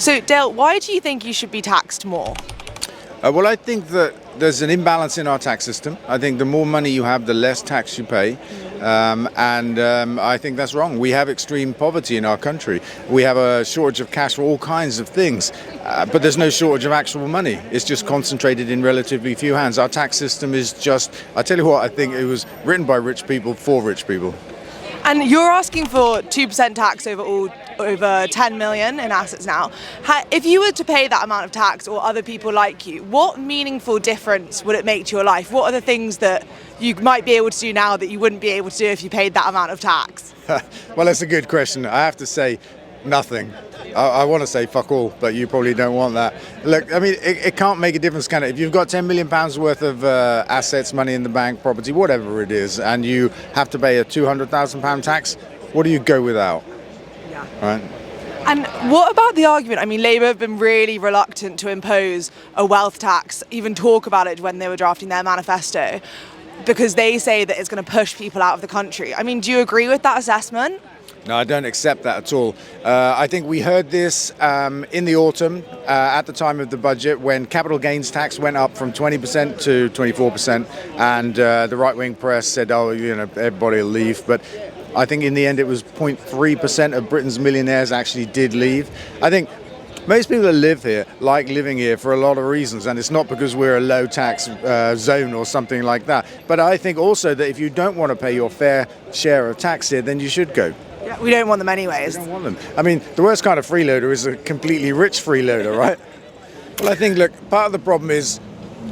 So, Dale, why do you think you should be taxed more? Well, I think that there's an imbalance in our tax system. I think the more money you have, the less tax you pay. I think that's wrong. We have extreme poverty in our country. We have a shortage of cash for all kinds of things, but there's no shortage of actual money. It's just concentrated in relatively few hands. Our tax system is just, I tell you what, I think it was written by rich people for rich people. And you're asking for 2% tax over 10 million in assets now. If you were to pay that amount of tax, or other people like you, what meaningful difference would it make to your life? What are the things that you might be able to do now that you wouldn't be able to do if you paid that amount of tax? Well, that's a good question. I have to say nothing. I want to say fuck all, but you probably don't want that. Look, I mean, it can't make a difference, can it? If you've got £10 million worth of assets, money in the bank, property, whatever it is, and you have to pay a £200,000 tax, what do you go without? Yeah. Right? And what about the argument? I mean, Labour have been really reluctant to impose a wealth tax, even talk about it when they were drafting their manifesto, because they say that it's going to push people out of the country. I mean, do you agree with that assessment? No, I don't accept that at all. I think we heard this in the autumn at the time of the budget when capital gains tax went up from 20% to 24%, and the right-wing press said, oh, you know, everybody will leave. But I think in the end it was 0.3% of Britain's millionaires actually did leave. I think most people that live here like living here for a lot of reasons, and it's not because we're a low tax zone or something like that. But I think also that if you don't want to pay your fair share of tax here, then you should go. Yeah, we don't want them anyways. We don't want them. I mean, the worst kind of freeloader is a completely rich freeloader, right? Well, I think, look, part of the problem is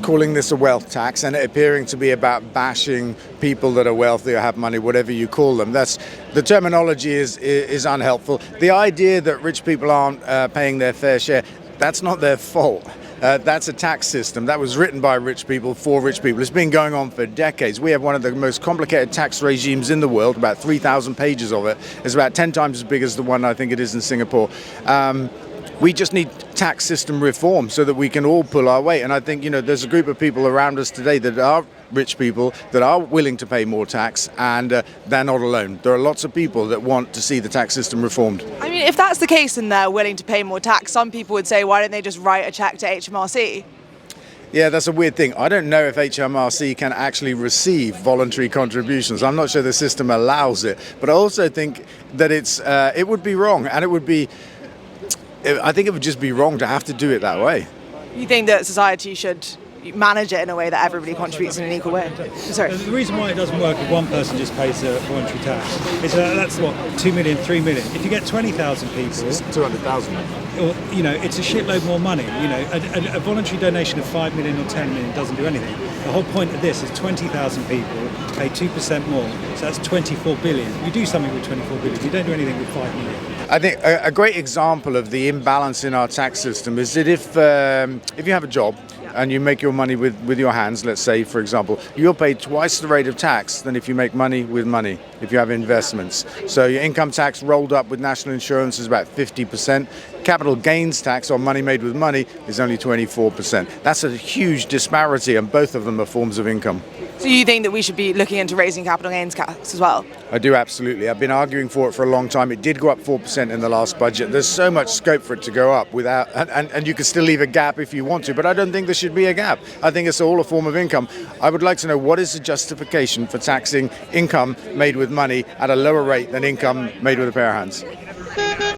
calling this a wealth tax and it appearing to be about bashing people that are wealthy or have money, whatever you call them. The terminology is unhelpful. The idea that rich people aren't paying their fair share, that's not their fault. That's a tax system that was written by rich people for rich people. It's been going on for decades. We have one of the most complicated tax regimes in the world, about 3,000 pages of it. It's about 10 times as big as the one I think it is in Singapore. We just need tax system reform so that we can all pull our weight. And I think, you know, there's a group of people around us today that are rich people that are willing to pay more tax, and they're not alone. There are lots of people that want to see the tax system reformed. I mean, if that's the case and they're willing to pay more tax, some people would say, why don't they just write a cheque to HMRC? Yeah, that's a weird thing. I don't know if HMRC can actually receive voluntary contributions. I'm not sure the system allows it. But I also think that it would be wrong, and I think it would just be wrong to have to do it that way. You think that society should manage it in a way that everybody contributes in an equal way? Sorry. The reason why it doesn't work if one person just pays a voluntary tax is that's what, 2 million, 3 million. If you get 20,000 people, It's 200,000. you know, it's a shitload more money. You know, a voluntary donation of 5 million or 10 million doesn't do anything. The whole point of this is 20,000 people pay 2% more, so that's 24 billion. You do something with 24 billion. You don't do anything with 5 million. I think a great example of the imbalance in our tax system is that if you have a job and you make your money with your hands, let's say, for example, you'll pay twice the rate of tax than if you make money with money, if you have investments. So your income tax rolled up with national insurance is about 50%. Capital gains tax on money made with money is only 24%. That's a huge disparity, and both of them are forms of income. So you think that we should be looking into raising capital gains tax as well? I do, absolutely. I've been arguing for it for a long time. It did go up 4% in the last budget. There's so much scope for it to go up without, and you can still leave a gap if you want to, but I don't think there should be a gap. I think it's all a form of income. I would like to know, what is the justification for taxing income made with money at a lower rate than income made with a pair of hands?